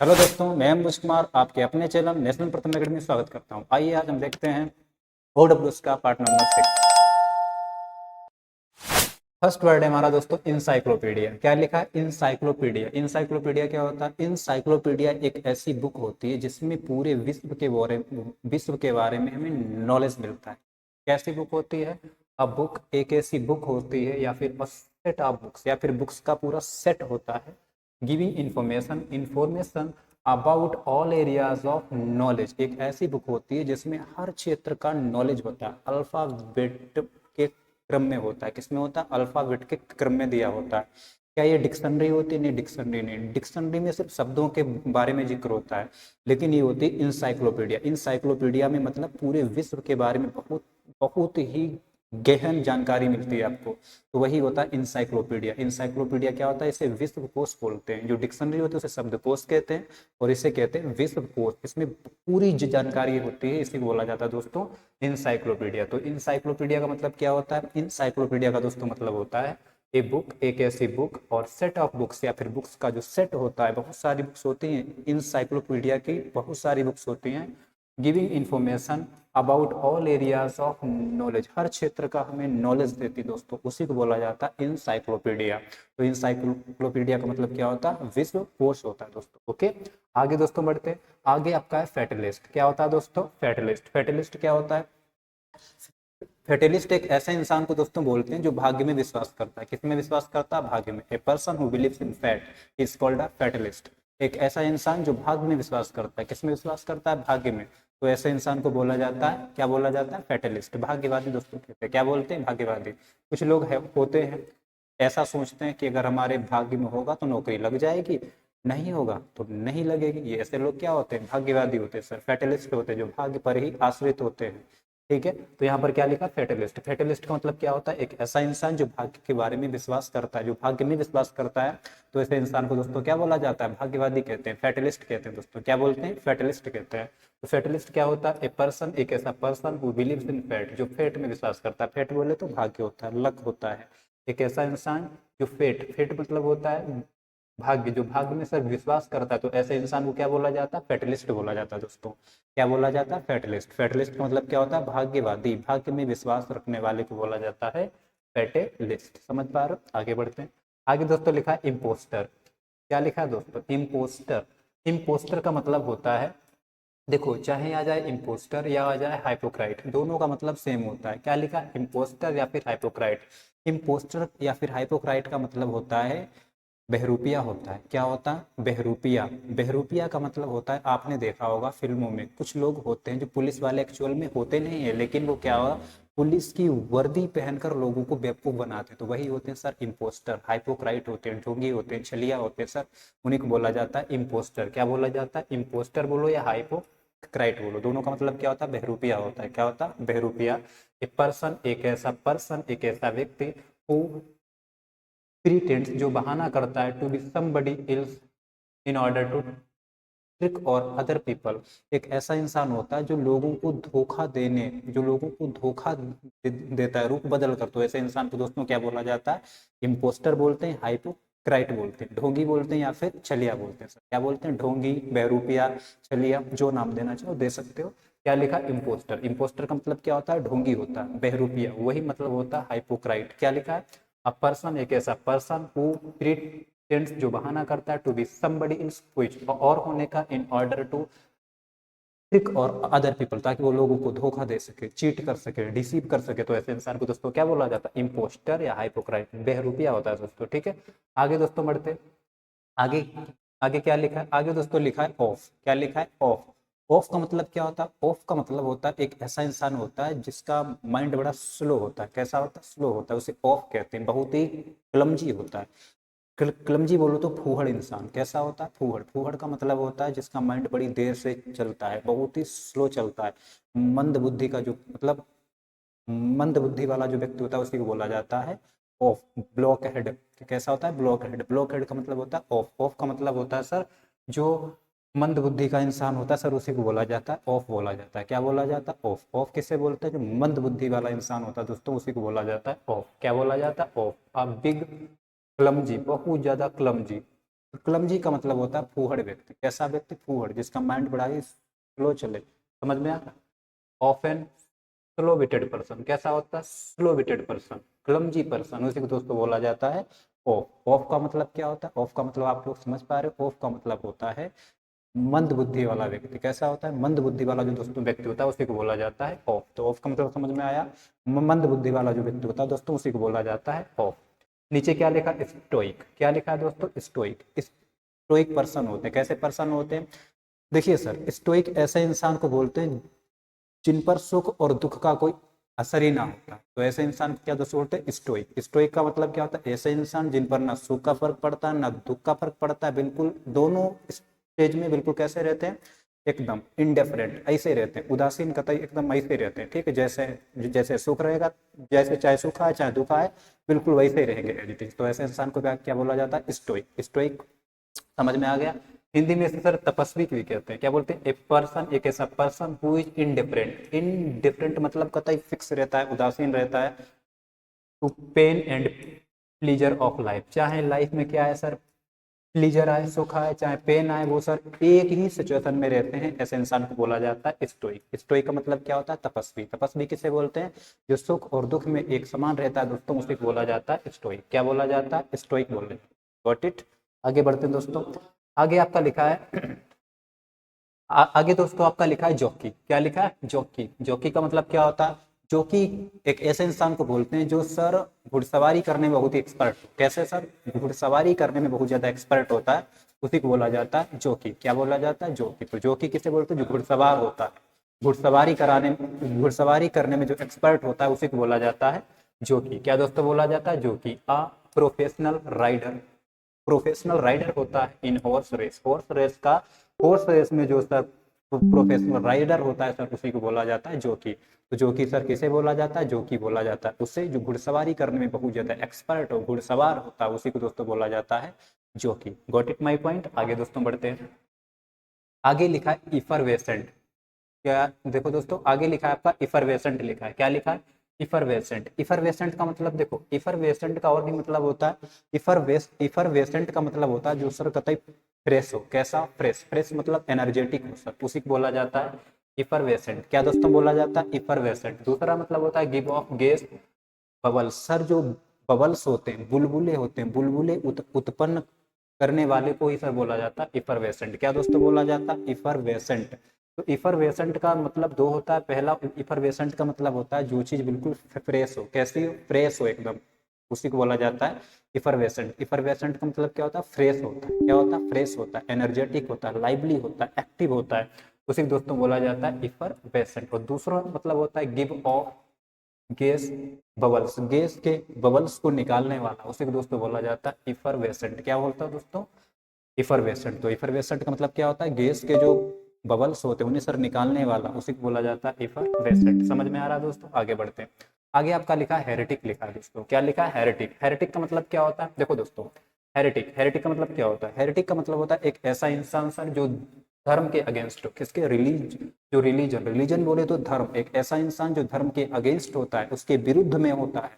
Hello दोस्तों, मैं अंकुश कुमार आपके अपने चैनल नेशनल प्रथम अकेडमी में स्वागत करता हूं। आइए आज हम देखते हैं OWS का पार्ट नंबर 6। फर्स्ट वर्ड है हमारा दोस्तों इंसाइक्लोपीडिया। क्या लिखा है? इंसाइक्लोपीडिया। इंसाइक्लोपीडिया क्या होता है? इंसाइक्लोपीडिया एक ऐसी बुक होती है जिसमें पूरे विश्व के बारे में हमें नॉलेज मिलता है। कैसी बुक होती है? अब बुक एक ऐसी बुक होती है या फिर सेट ऑफ बुक्स या फिर बुक्स का पूरा सेट होता है giving information about all areas of knowledge. एक ऐसी बुक होती है जिसमें हर क्षेत्र का नॉलेज होता है, अल्फाबेट के क्रम में होता है। किसमें होता है? अल्फाबेट के क्रम में दिया होता है। क्या ये डिक्शनरी होती है? नहीं, डिक्शनरी नहीं। डिक्शनरी में सिर्फ शब्दों के बारे में जिक्र होता है, लेकिन ये होती है इंसाइक्लोपीडिया। इंसाइक्लोपीडिया में मतलब पूरे विश्व के बारे में बहुत बहुत ही गहन जानकारी मिलती है आपको, तो वही होता है इंसाइक्लोपीडिया। इंसाइक्लोपीडिया क्या होता है? इसे विश्वकोश बोलते हैं। जो डिक्शनरी होती है उसे शब्दकोश कहते हैं और इसे कहते हैं विश्वकोश। इसमें पूरी जो जानकारी होती है इसी को बोला जाता है दोस्तों इंसाइक्लोपीडिया। तो इंसाइक्लोपीडिया का मतलब क्या होता है? इंसाइक्लोपीडिया का दोस्तों मतलब होता है ए बुक, एक ऐसी बुक और सेट ऑफ बुक्स या फिर बुक्स का जो सेट होता है। बहुत सारी बुक्स होती हैं इंसाइक्लोपीडिया की, बहुत सारी बुक्स होती हैं giving information about all areas of knowledge. हर क्षेत्र का हमें नॉलेज देती दोस्तों, उसी को बोला जाता है इंसाइक्लोपीडिया। तो इंसाइक्लोपीडिया का मतलब क्या होता है? विश्व कोश होता है दोस्तों। ओके, आगे दोस्तों बढ़ते हैं। आगे आपका है फेटलिस्ट। क्या होता है दोस्तों? फेटलिस्ट। फेटलिस्ट क्या होता है? फेटलिस्ट एक ऐसा इंसान को दोस्तों बोलते हैं जो भाग्य में विश्वास करता है। किसमें विश्वास करता है? भाग्य में। A person who believes in fate is called a fatalist. एक ऐसा इंसान जो भाग्य में विश्वास करता है। किसमें विश्वास करता है? भाग्य में। तो ऐसे इंसान को बोला जाता है, क्या बोला जाता है? फेटलिस्ट। भाग्यवादी दोस्तों कहते हैं। क्या बोलते हैं? भाग्यवादी। कुछ लोग होते हैं ऐसा सोचते हैं कि अगर हमारे भाग्य में होगा तो नौकरी लग जाएगी, नहीं होगा तो नहीं लगेगी। ये ऐसे लोग क्या होते हैं? भाग्यवादी होते हैं सर, फेटलिस्ट होते हैं, जो भाग्य पर ही आश्रित होते हैं। ठीक है, तो यहाँ पर क्या लिखा? फेटलिस्ट। फेटलिस्ट का मतलब क्या होता है? एक ऐसा इंसान जो भाग्य के बारे में विश्वास करता है, जो भाग्य में विश्वास करता है। तो ऐसे इंसान को दोस्तों क्या बोला जाता है? भाग्यवादी कहते हैं, फेटलिस्ट कहते हैं दोस्तों। क्या बोलते हैं? फेटलिस्ट कहते हैं। तो फेटलिस्ट क्या होता है? ए पर्सन, एक ऐसा person who believes in fate, जो फेट में विश्वास करता है। फेट बोले तो भाग्य होता है, लक होता है। एक ऐसा इंसान जो फेट, फेट मतलब होता है भाग्य, जो भाग्य में सर विश्वास करता है, तो ऐसे इंसान को क्या बोला जाता है? फेटलिस्ट बोला जाता है दोस्तों। क्या बोला जाता है? फेटलिस्ट। फेटलिस्ट का मतलब क्या होता है? भाग्यवादी, भाग्य में विश्वास रखने वाले को बोला जाता है फेटलिस्ट। समझ पा रहे हो? आगे बढ़ते हैं। आगे दोस्तों लिखा है इम्पोस्टर। क्या लिखा है दोस्तों? इम्पोस्टर। इम्पोस्टर का मतलब होता है, देखो चाहे आ जाए इम्पोस्टर या आ जाए हाइपोक्राइट, दोनों का मतलब सेम होता है। क्या लिखा? इम्पोस्टर या फिर हाइपोक्राइट। इम्पोस्टर या फिर हाइपोक्राइट का मतलब होता है बहरूपिया होता है। क्या होता है? बहरूपिया। बहरूपिया का मतलब होता है, आपने देखा होगा फिल्मों में कुछ लोग होते हैं जो पुलिस वाले एक्चुअल में होते नहीं है, लेकिन वो क्या हुआ, पुलिस की वर्दी पहनकर लोगों को बेवकूफ बनाते हैं। तो वही होते हैं सर इम्पोस्टर। हाइपोक्राइट होते हैं, ढोंगी होते हैं, छलिया होते हैं सर, उन्हीं को बोला जाता है इम्पोस्टर। क्या बोला जाता है? इम्पोस्टर बोलो या हाइपोक्राइट बोलो, दोनों का मतलब क्या होता है? बहरूपिया होता है। क्या होता है? बहरूपिया। ए पर्सन, एक ऐसा पर्सन, एक ऐसा व्यक्ति हु प्रीटेंड्स, जो बहाना करता है, to be somebody else in order to trick और अदर पीपल। एक ऐसा इंसान होता है जो लोगों को धोखा देने, जो लोगों को धोखा देता है रूप बदल कर। तो ऐसे इंसान को दोस्तों क्या बोला जाता है? इम्पोस्टर बोलते हैं, हाइपोक्राइट बोलते हैं, ढोंगी बोलते हैं या फिर छलिया बोलते हैं सर। क्या बोलते हैं? ढोंगी, बहरूपिया, छलिया, जो नाम देना चाहो दे सकते हो। क्या लिखा? इम्पोस्टर। इम्पोस्टर का मतलब क्या होता है? ढोंगी होता है। बहरूपिया वही मतलब होता है हाइपोक्राइट। क्या लिखा है? अ पर्सन, एक ऐसा पर्सन हु प्रिटेंड्स, जो बहाना करता है, टू बी समबडी इन कुछ और होने का, इन ऑर्डर टू ट्रिक और अदर पीपल, ताकि वो लोगों को धोखा दे सके, चीट कर सके, डिसीव कर सके। तो ऐसे इंसान को दोस्तों क्या बोला जाता है? इम्पोस्टर या हाइपोक्राइट, बहरूपिया होता है दोस्तों। ठीक है, आगे दोस्तों बढ़ते। आगे आगे क्या लिखा है? आगे दोस्तों लिखा है ऑफ। क्या लिखा है? ऑफ। ऑफ का मतलब क्या होता है? ऑफ का मतलब होता है एक ऐसा इंसान होता है जिसका माइंड बड़ा स्लो होता है। कैसा होता है? स्लो होता है, उसे ऑफ कहते हैं। बहुत ही क्लमजी होता है। क्लमजी बोलो तो फूहड़ इंसान। कैसा होता है? फूहड़। फूहड़ का मतलब होता है जिसका माइंड बड़ी देर से चलता है, बहुत ही स्लो चलता है। मंद बुद्धि का जो मतलब मंद बुद्धि वाला जो व्यक्ति होता है उसी को बोला जाता है ऑफ। Block head. कैसा होता है? Block head. ब्लॉक हेड का मतलब होता है ऑफ। ऑफ का मतलब होता है सर जो मंद बुद्धि का इंसान होता है सर, उसी को बोला जाता है ऑफ, बोला जाता है। क्या बोला जाता है? ऑफ। ऑफ किसे बोलते हैं? जो मंद बुद्धि वाला इंसान होता है दोस्तों, उसी को बोला जाता है ऑफ। क्या बोला जाता है? ऑफ। अ बिग क्लमजी, बहुत ज्यादा क्लमजी। तो क्लमजी का मतलब होता है फूहड़ व्यक्ति। कैसा व्यक्ति? फूहड़, जिसका माइंड बड़ा ही स्लो चले। समझ में आ रहा? Often slow witted person. कैसा होता है? Slow witted person, clumsy person, उसी को दोस्तों बोला जाता है ऑफ। ऑफ का मतलब क्या होता है? ऑफ का मतलब आप लोग समझ पा रहे हो? ऑफ का मतलब होता है मंद बुद्धि वाला व्यक्ति। कैसा होता है? मंद बुद्धि वाला जो दोस्तों व्यक्ति होता है उसी को बोला जाता है ऑफ। तो ऑफ का मतलब समझ में आया? मंद बुद्धि वाला जो व्यक्ति होता है दोस्तों उसी को बोला जाता है ऑफ। नीचे क्या लिखा? स्टोइक। क्या लिखा है दोस्तों? स्टोइक। स्टोइक पर्सन होते हैं। कैसे पर्सन होते हैं? देखिए सर, स्टोइक ऐसे इंसान को बोलते हैं जिन पर सुख और दुख का कोई असर ही ना होता। तो ऐसे इंसान क्या दोस्तों बोलते हैं? स्टोइक। स्टोइक का मतलब क्या होता है? ऐसे इंसान जिन पर ना सुख का फर्क पड़ता है ना दुख का फर्क पड़ता है, बिल्कुल दोनों स्टेज में बिल्कुल कैसे रहते हैं? एकदम इंडिफरेंट, ऐसे रहते हैं, उदासीन कतई एकदम ऐसे रहते हैं। ठीक है, जैसे जैसे सुख रहेगा, जैसे चाहे सुख आए चाहे दुख आए, बिल्कुल वैसे ही रहेंगे एडिटिंग। तो ऐसे इंसान को क्या बोला जाता है? स्टोइक। स्टोइक समझ में आ गया? हिंदी में सर तपस्वी भी कहते हैं। क्या बोलते हैं? ए पर्सन, एक ऐसा person who is indifferent. Indifferent मतलब कतई फिक्स रहता है, उदासीन रहता है, to pain and pleasure of life. चाहे लाइफ में क्या है सर, प्लीजर आए, सुख आए, चाहे पेन आए, वो सर एक ही सिचुएशन में रहते हैं। ऐसे इंसान को बोला जाता है स्टोइक। स्टोइक का मतलब क्या होता है? तपस्वी। तपस्वी किसे बोलते हैं? जो सुख और दुख में एक समान रहता है दोस्तों, उसे बोला जाता है स्टोइक। क्या बोला जाता है? स्टोइक बोल रहे हैं। Got it? आगे बढ़ते हैं दोस्तों। आगे आपका लिखा है आगे दोस्तों आपका लिखा है जॉकी। क्या लिखा है? जॉकी। जॉकी का मतलब क्या होता है? जॉकी एक ऐसे इंसान को बोलते हैं जो सर घुड़सवारी करने में बहुत ही एक्सपर्ट हो। कैसे सर? घुड़सवारी करने में बहुत ज्यादा एक्सपर्ट होता है, उसी को बोला जाता है जॉकी। क्या बोला जाता है? जॉकी। तो जॉकी किसे बोलते हैं? जो घुड़सवार होता है, घुड़सवारी करने में जो एक्सपर्ट होता है उसी को बोला जाता है जॉकी। क्या दोस्तों बोला जाता है? Jockey. A professional rider. Professional rider होता है in horse race. Horse race में जो सर प्रोफेशनल राइडर होता है सर उसी को बोला जाता है जॉकी। तो जॉकी सर किसे बोला जाता है? जॉकी बोला जाता है उससे जो घुड़सवारी करने में बहुत ज्यादा एक्सपर्ट हो, घुड़सवार होता है, उसी को दोस्तों बोला जाता है jockey. Got it my point? आगे दोस्तों बढ़ते हैं। आगे लिखा है इफरवेसेंट। क्या देखो दोस्तों, आगे लिखा है आपका इफरवेसेंट लिखा है। क्या लिखा है? इफरवेसेंट। इफरवेसेंट का मतलब देखो, इफरवेसेंट का और भी मतलब होता है, इफरवेसेंट का मतलब होता है जो सर कतई फ्रेश हो। कैसा? फ्रेश। फ्रेश मतलब एनर्जेटिक हो सर, उसी को बोला जाता है इफरवेसेंट। क्या दोस्तों बोला जाता है? इफरवेसेंट। दूसरा मतलब होता है give of gas bubbles. Sir जो बबल्स होते हैं, बुलबुले होते हैं, बुलबुले उत्पन्न करने वाले को ही सर बोला जाता है इफरवेसेंट। क्या दोस्तों बोला जाता है? इफरवेसेंट। तो इफरवेसेंट का मतलब दो होता है। पहला इफरवेसेंट का मतलब होता है जो चीज बिल्कुल फ्रेश हो। कैसी? फ्रेश हो एकदम, उसी को बोला जाता है इफरवेसेंट। इफरवेसेंट का मतलब क्या होता है? फ्रेश होता है। क्या होता है? फ्रेश होता है, एनर्जेटिक होता है, लाइवली होता है, एक्टिव होता है, उसी को दोस्तों बोला जाता है इफरवेसेंट। और दूसरा मतलब होता है give of gas bubbles. Gas के बबल्स को निकालने वाला, उसी को दोस्तों बोला जाता है इफरवेसेंट। क्या बोलता है दोस्तों? इफरवेसेंट। तो इफरवेसेंट का मतलब क्या होता है? गैस के जो बबल्स होते हैं उन्हें सर निकालने वाला, उसी को बोला जाता है इफरवेसेंट। समझ में आ रहा है दोस्तों? आगे बढ़ते हैं। आगे आपका लिखा है हेरेटिक लिखा है दोस्तों। क्या लिखा है? हेरेटिक। हेरेटिक का मतलब क्या होता है? देखो दोस्तों, हेरेटिक का मतलब क्या होता है? हेरेटिक का मतलब होता है एक ऐसा इंसान सर जो धर्म के अगेंस्ट हो। किसके? रिलीजन बोले तो धर्म। एक ऐसा इंसान जो धर्म के अगेंस्ट होता है, उसके विरुद्ध में होता है,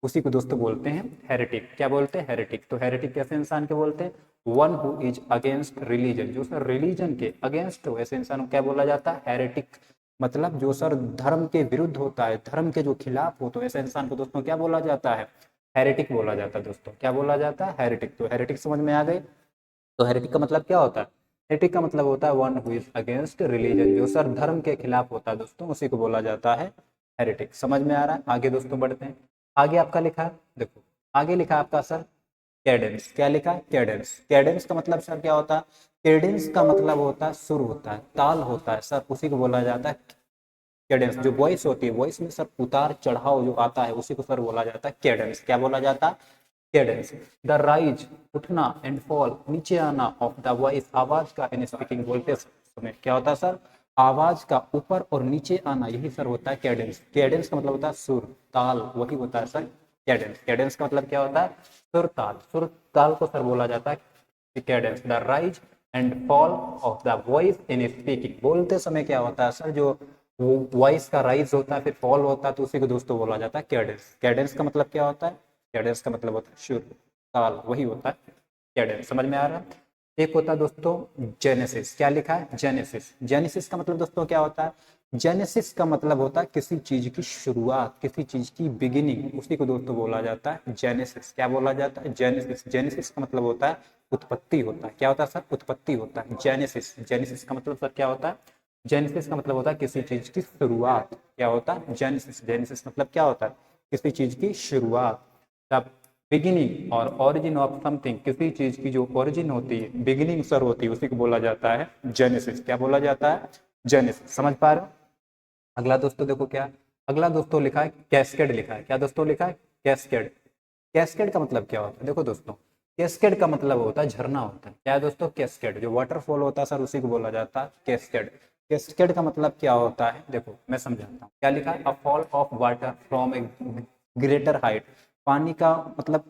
उसी को दोस्तों बोलते हैं हेरेटिक। क्या बोलते हैं? हेरेटिक। तो हेरेटिक कैसे इंसान के बोलते हैं? One who is against religion. जो सर रिलीजन के अगेंस्ट हो, ऐसे इंसान को क्या बोला जाता है? हेरेटिक। मतलब जो सर धर्म के विरुद्ध होता है, धर्म के जो खिलाफ हो, तो ऐसे इंसान को दोस्तों क्या बोला जाता है? हेरेटिक बोला जाता है दोस्तों। क्या बोला जाता है? हेरेटिक। तो हेरेटिक समझ में आ गई? तो हेरेटिक का मतलब क्या होता है? हेरेटिक का मतलब होता है one who is against religion. जो सर धर्म के खिलाफ होता है दोस्तों, उसी को बोला जाता है हेरेटिक। समझ में आ रहा है? आगे दोस्तों बढ़ते हैं। आगे आपका लिखा है, देखो आगे लिखा है आपका सर कैडेंस। क्या लिखा है? कैडेंस। कैडेंस का मतलब सर क्या होता है? कैडेंस का मतलब होता है सुर होता है, ताल होता है सर, उसी को बोला जाता है कैडेंस। जो वॉइस होती है, वॉइस में सर उतार चढ़ाव जो आता है, उसी को सर बोला जाता है कैडेंस। क्या बोला जाता है? कैडेंस। द राइज, उठना, एंड फॉल, नीचे आना, ऑफ द वॉइस, आवाज का, इन स्पीकिंग, बोलते समय क्या होता है सर? आवाज का ऊपर और नीचे आना, यही सर होता है कैडेंस। कैडेंस का मतलब होता है सुर ताल, वही होता है सर कैडेंस। कैडेंस का मतलब क्या होता है? सुर ताल। सुर ताल को सर बोला जाता है Cadence. The rise and fall of the voice in speaking, बोलते समय क्या होता है सर? जो वो वॉइस का राइज होता है फिर फॉल होता है, तो उसी को दोस्तों बोला जाता है कैडेंस। कैडेंस का मतलब क्या होता है? कैडेंस का मतलब होता है सुर ताल, वही होता है कैडेंस। समझ में आ रहा है? एक होता है दोस्तों जेनेसिस। क्या लिखा है? जेनेसिस। जेनेसिस का मतलब दोस्तों क्या होता है? जेनेसिस का मतलब होता है किसी चीज की शुरुआत, किसी चीज की बिगिनिंग, उसी को दोस्तों बोला जाता है जेनेसिस। क्या बोला जाता है? जेनेसिस। जेनेसिस का मतलब होता है उत्पत्ति होता है। क्या होता है सर? उत्पत्ति होता है। जेनेसिस। जेनेसिस का मतलब सर क्या होता है? जेनेसिस का मतलब होता है किसी चीज की शुरुआत। क्या होता है? जेनेसिस। जेनेसिस मतलब क्या होता है? किसी चीज की शुरुआत। तब बिगिनिंग और ओरिजिन ऑफ समथिंग, किसी चीज की जो ओरिजिन होती है, बिगिनिंग सर होती है, उसी को बोला जाता है जेनेसिस। क्या बोला जाता है? जेनेसिस। समझ पा रहे हो? अगला दोस्तों देखो क्या, अगला दोस्तों लिखा है कैस्केड लिखा है। क्या दोस्तों लिखा है? कैस्केड। कैस्केड का मतलब क्या होता है? देखो दोस्तों, कैस्केड का मतलब होता है झरना होता है। क्या है दोस्तों? कैस्केड। जो वाटरफॉल होता है सर, उसी को बोला जाता है कैस्केड। कैस्केड का मतलब क्या होता है? देखो मैं समझाता हूँ। क्या लिखा है? A fall of water from a greater height. पानी का मतलब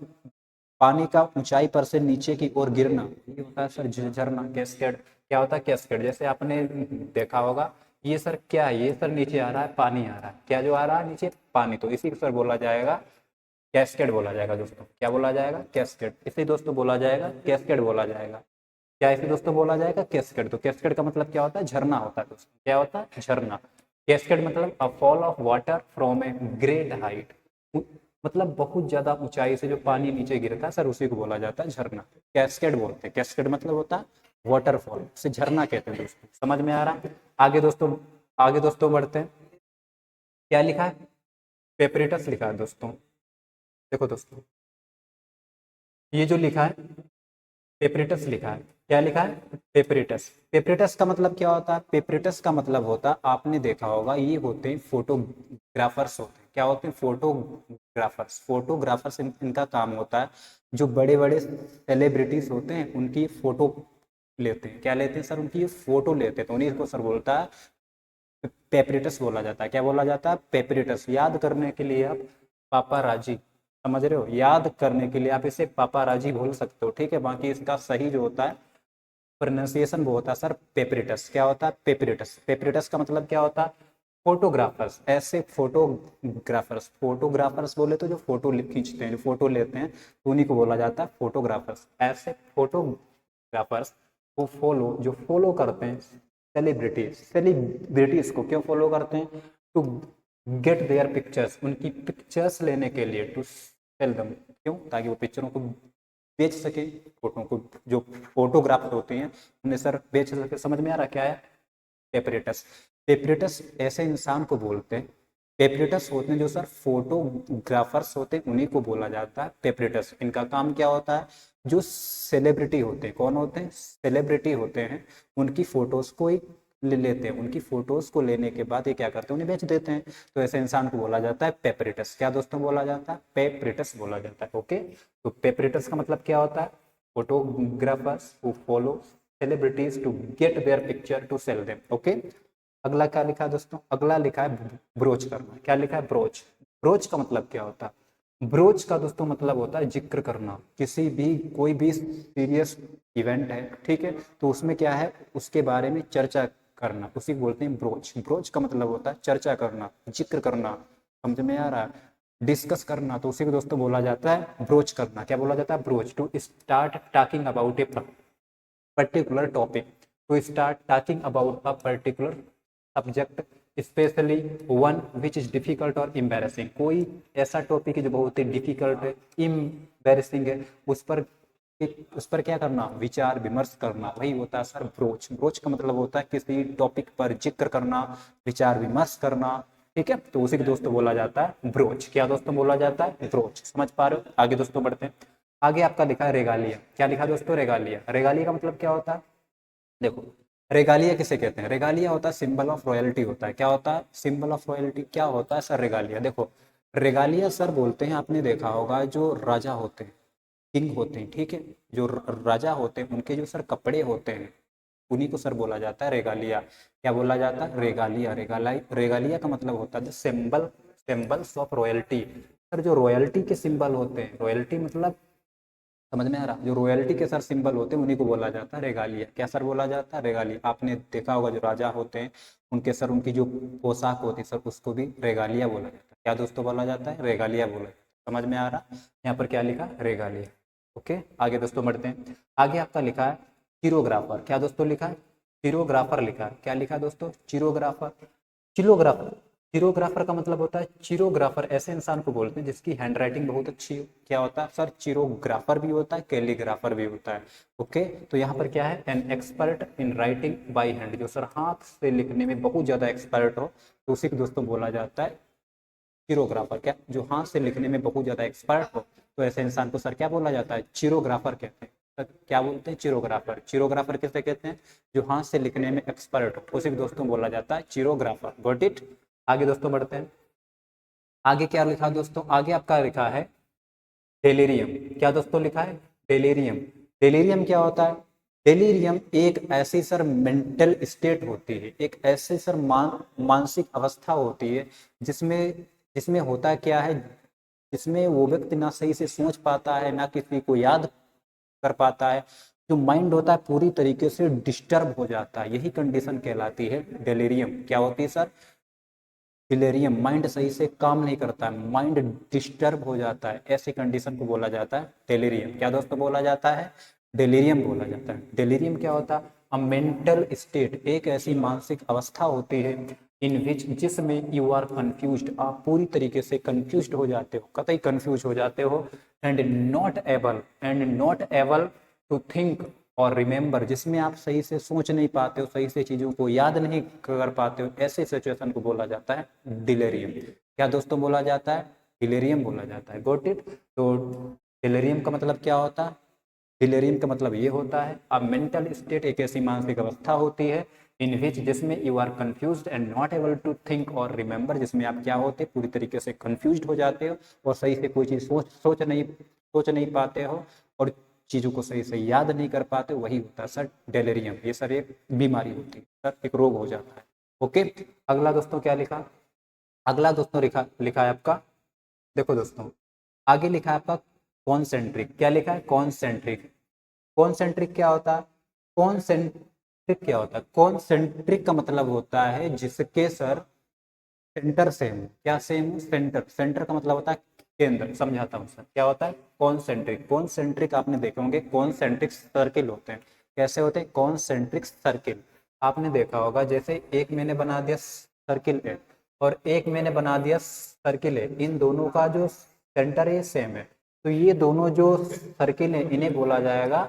पानी का ऊंचाई पर से नीचे की ओर गिरना, ये होता है सर झरना, कैस्केड। क्या होता है? कैस्केड। जैसे आपने देखा होगा, ये सर क्या है? ये सर नीचे आ रहा है, पानी आ रहा है। क्या जो आ रहा है नीचे? पानी। तो इसी को सर बोला जाएगा कैस्केड बोला जाएगा दोस्तों। क्या बोला जाएगा? कैस्केड। इसे दोस्तों बोला जाएगा कैस्केड बोला जाएगा। क्या इसे दोस्तों बोला जाएगा? कैस्केड। तो कैस्केड का मतलब क्या होता है? झरना होता है दोस्तों। क्या होता है? झरना। कैस्केड मतलब a fall of water from a great height, मतलब बहुत ज्यादा ऊंचाई से जो पानी नीचे गिरता है सर, उसी को बोला जाता है झरना। कैस्केड बोलते हैं। कैस्केड मतलब होता है वाटरफॉल, से झरना कहते हैं दोस्तों। समझ में आ रहा है? आगे दोस्तों, आगे दोस्तों बढ़ते हैं। क्या लिखा है? पेपरेटस लिखा है दोस्तों। देखो दोस्तों, ये जो लिखा है पेपरेटस लिखा है। क्या लिखा है? पेपरेटस। पेपरेटस का मतलब क्या होता है? पेपरेटस का मतलब होता है, आपने देखा होगा, ये होते हैं फोटोग्राफर्स होते हैं। क्या होते हैं? फोटोग्राफर्स। फोटोग्राफर्स इनका काम होता है, जो बड़े बड़े सेलिब्रिटीज होते हैं उनकी फोटो लेते हैं। क्या लेते हैं सर? उनकी फोटो लेते हैं। तो उन्हीं को सर बोलता है पेपरेटस बोला जाता है। क्या बोला जाता है? पेपरेटस। याद करने के लिए आप पापाराजी, समझ रहे हो? याद करने के लिए आप इसे पापाराजी बोल सकते हो, ठीक है। बाकी इसका सही जो होता है प्रोनाउंसिएशन वो होता है सर पेपरेटस। क्या होता है? पेपरेटस। पेपरेटस का मतलब क्या होता है? फोटोग्राफर्स। ऐसे फोटोग्राफर्स, फोटोग्राफर्स बोले तो जो फोटो खींचते हैं, जो फोटो लेते हैं, तो उन्हीं को बोला जाता है फोटोग्राफर्स। ऐसे फोटोग्राफर्स को फॉलो, जो फॉलो करते हैं सेलिब्रिटीज। सेलिब्रिटीज को क्यों फॉलो करते हैं? टू गेट देयर पिक्चर्स, उनकी पिक्चर्स लेने के लिए। टू सेल दम, क्यों? ताकि वो पिक्चरों को बेच सके, फोटो को, जो फोटोग्राफ होते हैं उन्हें सर बेच सके। समझ में आ रहा क्या है? पेपरेटस। पेपरेटस ऐसे इंसान को बोलते हैं, पेपरेटस होते हैं जो सर फोटोग्राफर्स होते हैं, उन्हीं को बोला जाता है पेपरेटस। इनका काम क्या होता है? जो सेलिब्रिटी होते हैं, कौन होते हैं? सेलिब्रिटी होते हैं, उनकी फोटोज को ही ले लेते हैं। उनकी फोटोज को लेने के बाद ये क्या करते हैं? उन्हें बेच देते हैं। तो ऐसे इंसान को बोला जाता है पेपरेटस। क्या दोस्तों बोला जाता है? पेपरेटस बोला जाता है। ओके, तो पेपरेटस का मतलब क्या होता है? Photographers who follow celebrities to get their picture to sell them. Okay, अगला क्या लिखा है दोस्तों? अगला लिखा है ब्रोच करना। क्या लिखा है? ब्रोच। ब्रोच का मतलब क्या होता है? ब्रोच का दोस्तों मतलब होता है जिक्र करना। किसी भी, कोई भी सीरियस इवेंट है, ठीक है, तो उसमें क्या है? उसके बारे में चर्चा करना, उसी को बोलते हैं ब्रोच। ब्रोच का मतलब होता है चर्चा करना, जिक्र करना। समझ में आ रहा है? डिस्कस करना, तो उसी को दोस्तों बोला जाता है ब्रोच करना। क्या बोला जाता है? Broach. To start talking about a particular topic, to start talking about a particular subject, especially one which is difficult or embarrassing। कोई ऐसा टॉपिक है जो बहुत ही डिफिकल्ट है, इम्बेरसिंग है, उस पर क्या करना? विचार विमर्श करना, वही होता है सर ब्रोच। ब्रोच का मतलब होता है किसी टॉपिक पर जिक्र करना, विचार विमर्श करना, ठीक है। तो उसी को दोस्तों बोला जाता है ब्रोच। क्या दोस्तों बोला जाता है? ब्रोच। समझ पा रहे हो? आगे दोस्तों बढ़ते हैं। आगे आपका लिखा है रेगालिया। क्या लिखा दोस्तों? रेगालिया। रेगालिया का मतलब क्या होता है? देखो, रेगालिया किसे कहते हैं? रेगालिया होता है सिंबल ऑफ रॉयल्टी होता है। क्या होता है? Symbol of royalty. क्या होता है सर रेगालिया? देखो, रेगालिया सर बोलते हैं, आपने देखा होगा, जो राजा होते हैं, किंग होते हैं, ठीक है, जो राजा होते हैं, उनके जो सर कपड़े होते हैं, उन्हीं को सर बोला जाता है रेगालिया। क्या बोला जाता है? रेगालिया। रेगालिया का मतलब होता है symbol, symbols of royalty. Sir जो रॉयल्टी के सिंबल होते हैं, रॉयल्टी मतलब, समझ में आ रहा? जो रॉयल्टी के सर सिंबल होते हैं उन्हीं को बोला जाता है रेगालिया। क्या सर बोला जाता है? रेगालिया। आपने देखा होगा जो राजा होते हैं उनके सर, उनकी जो पोशाक होती है सर, उसको भी रेगालिया बोला जाता है। क्या दोस्तों बोला जाता है? रेगालिया बोला जाता है। समझ में आ रहा? यहाँ पर क्या लिखा? रेगालिया। ओके, आगे दोस्तों बढ़ते हैं। आगे आपका लिखा है चिरोग्राफर। क्या दोस्तों लिखा है? चिरोग्राफर लिखा है। क्या लिखा है दोस्तों? चिरोग्राफर। चिलोग्राफर, चिरोग्राफर का मतलब होता है, चिरोग्राफर ऐसे इंसान को बोलते हैं जिसकी हैंड राइटिंग बहुत अच्छी हो। क्या होता है सर? चिरोग्राफर भी होता है, कैलीग्राफर भी होता है। ओके, तो यहाँ पर क्या है? An expert in writing by hand, जो सर हाथ से लिखने में बहुत ज्यादा एक्सपर्ट हो, तो उसी को दोस्तों बोला जाता है चिरोग्राफर। क्या? जो हाथ से लिखने में बहुत ज्यादा एक्सपर्ट हो, तो ऐसे इंसान को सर क्या बोला जाता है? चिरोग्राफर कहते हैं। सर क्या बोलते हैं? चिरोग्राफर। चिरोग्राफर किसे कहते हैं? जो हाथ से लिखने में एक्सपर्ट हो, उसी को दोस्तों बोला जाता है चिरोग्राफर। Got it? आगे दोस्तों बढ़ते हैं। आगे क्या लिखा दोस्तों? आगे आपका लिखा है डेलीरियम। क्या दोस्तों लिखा है? डेलीरियम। डेलीरियम क्या होता है? डेलीरियम एक ऐसी सर मेंटल स्टेट होती है, एक ऐसी सर मानसिक अवस्था होती है जिसमें जिसमें होता क्या है, जिसमें वो व्यक्ति ना सही से सोच पाता है, ना किसी को याद कर पाता है। जो माइंड होता है पूरी तरीके से डिस्टर्ब हो जाता है, यही कंडीशन कहलाती है डेलीरियम। क्या होती है सर? डिलेरियम। माइंड सही से काम नहीं करता है, माइंड डिस्टर्ब हो जाता है, ऐसी कंडीशन को बोला जाता है डेलीरियम। क्या दोस्तों बोला जाता है? डेलीरियम बोला जाता है। डेलीरियम क्या होता है? अ मेंटल स्टेट, एक ऐसी मानसिक अवस्था होती है इन विच, जिसमें यू आर कंफ्यूज्ड, आप पूरी तरीके से कंफ्यूज्ड हो जाते हो, कतई कंफ्यूज हो जाते हो। And not able to think or remember, जिसमें आप सही से सोच नहीं पाते हो, सही से चीजों को याद नहीं कर पाते हो, ऐसे सिचुएशन को बोला जाता है डिलेरियम। क्या दोस्तों बोला जाता है? डिलेरियम बोला जाता है। Got it? तो डिलेरियम का मतलब क्या होता है? डिलेरियम का मतलब ये होता है, अब मेंटल स्टेट एक ऐसी मानसिक अवस्था होती है इन विच, जिसमें you are confused and not able to think or remember, जिसमें आप क्या होते, पूरी तरीके से कंफ्यूज्ड हो जाते हो और सही से कोई चीज सोच नहीं पाते हो और चीजों को सही से याद नहीं कर पाते, वही होता है सर डेलेरियम। ये सर एक बीमारी होती है सर, एक रोग हो जाता है। ओके, अगला दोस्तों क्या लिखा? अगला दोस्तों लिखा लिखा है आपका, देखो दोस्तों, आगे लिखा है आपका कॉन्सेंट्रिक। क्या लिखा है? कॉन्सेंट्रिक। कॉन्सेंट्रिक क्या होता है? कॉन्सेंट्रिक क्या होता है? कॉन्सेंट्रिक का मतलब होता है जिसके सर सेंटर सेम। क्या सेम? सेंटर। सेंटर का मतलब होता है केंद्र। समझाता हूँ सर, क्या होता है कॉन्सेंट्रिक? कॉन्सेंट्रिक आपने देखे होंगे, कॉन्सेंट्रिक सर्किल होते हैं। कैसे होते हैं? Concentric circle. आपने देखा होगा, जैसे एक मैंने बना दिया सर्किल ए और एक मैंने बना दिया सर्किल ए, इन दोनों का जो सेंटर है सेम है, तो ये दोनों जो सर्किल है इन्हें बोला जाएगा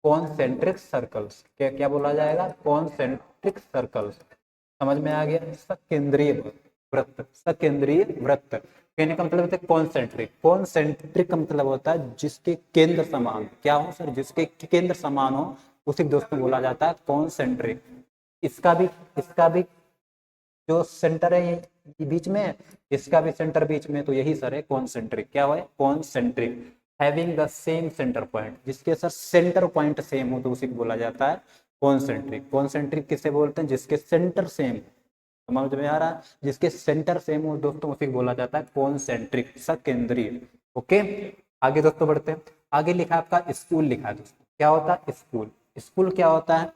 कॉन्सेंट्रिक सर्कल्स। क्या क्या बोला जाएगा? Concentric circles. समझ में आ गया? सकेंद्रीय वृत्त। सकेंद्रीय वृत्त कहने का मतलब होता है कॉन्सेंट्रिक। कॉन्सेंट्रिक का मतलब होता है जिसके केंद्र समान। क्या हो सर? जिसके केंद्र समान हो, उसी दोस्तों बोला जाता है कॉन्सेंट्रिक। इसका भी जो सेंटर है ये बीच में है, इसका भी सेंटर बीच में, तो यही सर है कॉन्सेंट्रिक। क्या है? Concentric. Having the same centre point, जिसके सर सेंटर पॉइंट सेम हो, तो उसी को बोला जाता है कॉन्सेंट्रिक। कॉन्सेंट्रिक किसे बोलते हैं? जिसके सेंटर सेम। समझ में आ रहा है? जिसके सेंटर सेम हो दोस्तों, उसी को बोला जाता है कॉन्सेंट्रिक, सकेंद्रीय। ओके, आगे दोस्तों बढ़ते हैं। आगे लिखा है आपका स्कूल लिखा है दोस्तों। क्या होता है स्कूल? स्कूल क्या होता है?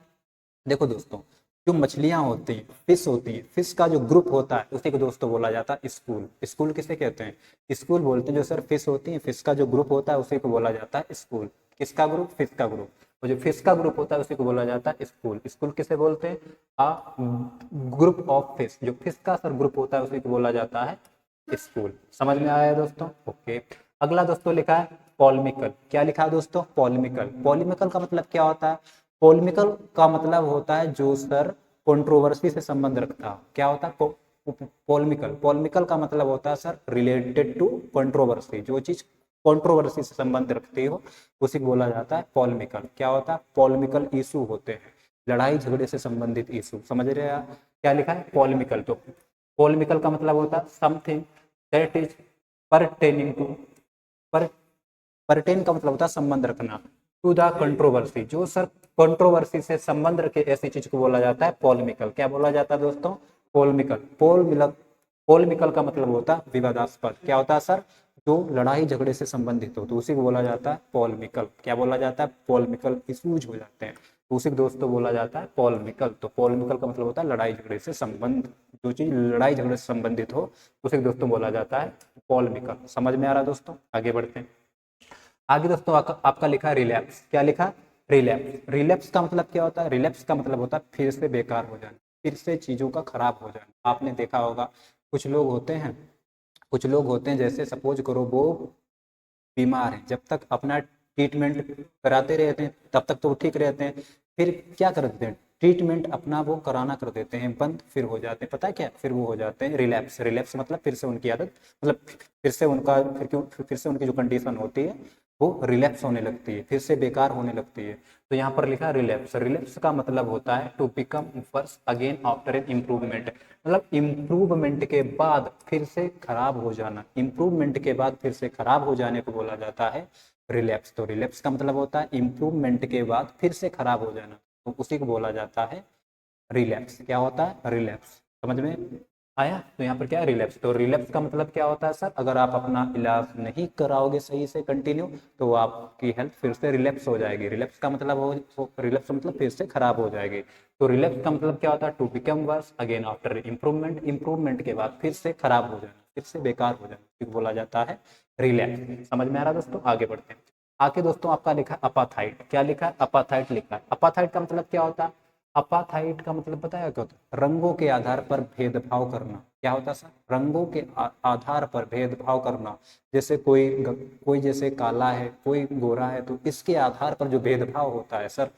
देखो दोस्तों, जो मछलियां होती हैं, फिश होती है, फिश का जो ग्रुप होता है उसी को दोस्तों बोला जाता है स्कूल। स्कूल किसे कहते हैं? स्कूल बोलते हैं जो सर फिश होती है, फिश का जो ग्रुप होता है उसी को बोला जाता है स्कूल। किसका ग्रुप? फिश का ग्रुप। और जो फिश का ग्रुप होता है उसी को बोला जाता है स्कूल। स्कूल किसे बोलते हैं? आ ग्रुप ऑफ फिश। जो फिश का सर ग्रुप होता है उसी को बोला जाता है स्कूल। समझ में आया दोस्तों? ओके, अगला दोस्तों लिखा है पॉलिमिकल। क्या लिखा है दोस्तों? पॉलिमिकल। पॉलिमिकल का मतलब क्या होता है? पॉलिमिकल का मतलब होता है जो सर कंट्रोवर्सी से संबंध रखता है। क्या होता है पॉलिमिकल? पॉलिमिकल का मतलब होता है सर रिलेटेड टू कंट्रोवर्सी, जो चीज कंट्रोवर्सी से संबंध रखती हो उसी को बोला जाता है पॉलिमिकल। क्या होता है? पॉलिमिकल इशू होते हैं, लड़ाई झगड़े से संबंधित इशू। समझ रहे हैं आप? क्या लिखा है? पॉलिमिकल। तो पॉलिमिकल का मतलब होता है something that is pertaining to, पर परटेन का मतलब होता है संबंध रखना, टू द कंट्रोवर्सी, जो सर कंट्रोवर्सी से संबंध रखे, ऐसी चीज को बोला जाता है पॉलिमिकल। क्या बोला जाता है दोस्तों? पॉलिमिकल। पॉलिमिकल का मतलब होता है विवादास्पद। क्या होता है सर? जो लड़ाई झगड़े से संबंधित हो, तो उसी को बोला जाता है पॉलिमिकल। क्या बोला जाता है? पॉलिमिकल इशूज हो जाते हैं, तो उसी को दोस्तों बोला जाता है पॉलिमिकल। तो पॉलिमिकल का मतलब होता है लड़ाई झगड़े से संबंध, जो चीज लड़ाई झगड़े से संबंधित हो उसी को दोस्तों बोला जाता है पॉलिमिकल। समझ में आ रहा है दोस्तों? आगे बढ़ते हैं। आगे दोस्तों आपका लिखा है रिलैप्स। क्या लिखा? रिलैप्स। रिलैप्स का मतलब क्या होता है? रिलैप्स का मतलब होता है फिर से बेकार हो जाना, फिर से चीज़ों का खराब हो जाना। आपने देखा होगा कुछ लोग होते हैं, कुछ लोग होते हैं जैसे सपोज करो वो बीमार हैं, जब तक अपना ट्रीटमेंट कराते रहते हैं तब तक तो वो ठीक रहते हैं, फिर क्या कर देते हैं, ट्रीटमेंट अपना वो कराना कर देते हैं बंद, फिर हो जाते हैं पता है क्या, फिर वो हो जाते हैं रिलैप्स। रिलैप्स मतलब फिर से उनकी आदत, मतलब फिर से उनका फिर से उनकी जो कंडीशन होती है वो रिलैप्स होने लगती है, फिर से बेकार होने लगती है। तो यहाँ पर लिखा रिलैप्स। रिलैप्स का मतलब होता है to become worse again after an improvement, मतलब इम्प्रूवमेंट के बाद फिर से खराब हो जाना, इम्प्रूवमेंट के बाद फिर से खराब हो जाने को बोला जाता है रिलैप्स। तो रिलैप्स का मतलब होता है इम्प्रूवमेंट के बाद फिर से खराब हो जाना, तो उसी को बोला जाता है रिलैप्स। क्या होता है? रिलैप्स। समझ में आया? तो यहाँ पर क्या है? रिलैप्स। तो रिलैप्स का मतलब क्या होता है सर? अगर आप अपना इलाज नहीं कराओगे सही से कंटिन्यू तो आपकी हेल्थ फिर से रिलैप्स हो जाएगी। रिलैप्स का मतलब रिलैप्स मतलब फिर से खराब हो जाएगी। तो रिलैप्स का मतलब क्या होता है? To become worse again after improvement, improvement के बाद फिर से खराब हो जाना, फिर से बेकार हो जाना, बोला जाता है रिलैप्स। समझ में आ रहा दोस्तों? आगे बढ़ते हैं। आगे दोस्तों आपका लिखा अपाथाइट। क्या लिखा है? अपाथाइट लिखा है। अपाथाइट का मतलब क्या होता है? अपाथाइट का मतलब पता है क्या होता है? रंगों के आधार पर भेदभाव करना। क्या होता है सर? रंगों के आधार पर भेदभाव करना। जैसे कोई जैसे काला है, कोई गोरा है, तो इसके आधार पर जो भेदभाव होता है सर,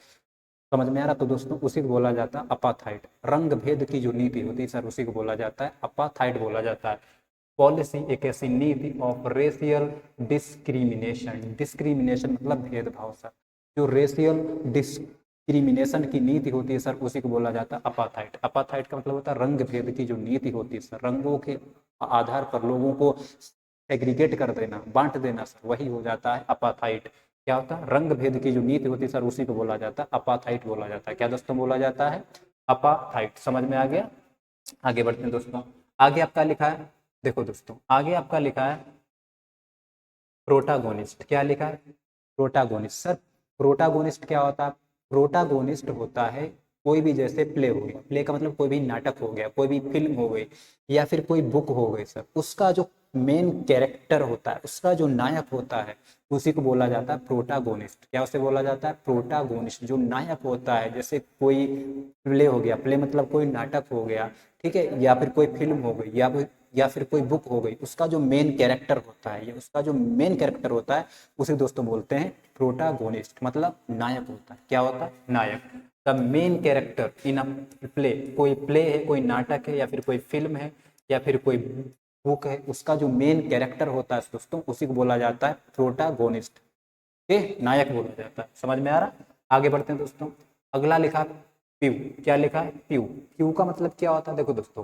समझ में आ रहा? तो दोस्तों उसी को बोला जाता है अपाथाइट। रंग भेद की जो नीति होती है सर उसी को बोला जाता है अपाथाइट बोला जाता है। पॉलिसी एक ऐसी नीति ऑफ रेशियल डिस्क्रिमिनेशन। डिस्क्रिमिनेशन मतलब भेदभाव सर। जो रेशियल डिस्क्रिमिनेशन की नीति होती है सर उसी को बोला जाता है अपाथाइट। अपाथाइट का मतलब होता है रंग भेद की जो नीति होती है सर, रंगों के आधार पर लोगों को एग्रीगेट कर देना, बांट देना सर, वही हो जाता है अपाथाइट। क्या होता है? रंग भेद की जो नीति होती है सर उसी को बोला जाता है अपाथाइट बोला जाता है। क्या दोस्तों बोला जाता है? अपाथाइट। समझ में आ गया? आगे बढ़ते हैं दोस्तों। आगे आपका लिखा है, देखो दोस्तों आगे आपका लिखा है प्रोटागोनिस्ट। क्या लिखा है? प्रोटागोनिस्ट। सर प्रोटागोनिस्ट क्या होता है? प्रोटागोनिस्ट होता है कोई भी, जैसे प्ले हो गया, प्ले का मतलब कोई भी नाटक हो गया, कोई भी फिल्म हो गई, या फिर कोई बुक हो गई सर, उसका जो मेन कैरेक्टर होता है, उसका जो नायक होता है उसी को बोला जाता है प्रोटागोनिस्ट। क्या उसे बोला जाता है? प्रोटागोनिस्ट। जो नायक होता है, जैसे कोई प्ले हो गया, प्ले मतलब कोई नाटक हो गया, ठीक है, या फिर कोई फिल्म हो गई, या फिर कोई बुक हो गई, उसका जो मेन कैरेक्टर होता है, या उसका जो मेन कैरेक्टर होता है उसे दोस्तों बोलते हैं प्रोटागोनिस्ट, मतलब नायक होता है। क्या होता है? नायक। The main character in a play. कोई प्ले है, कोई नाटक है, या फिर कोई फिल्म है, या फिर कोई बुक है, उसका जो मेन कैरेक्टर होता है दोस्तों उसी को बोला जाता है प्रोटागोनिस्ट। नायक बोला जाता है। समझ में आ रहा? आगे बढ़ते हैं दोस्तों। अगला लिखा प्यू। क्या लिखा है? प्यू। प्यू का मतलब क्या होता है? देखो दोस्तों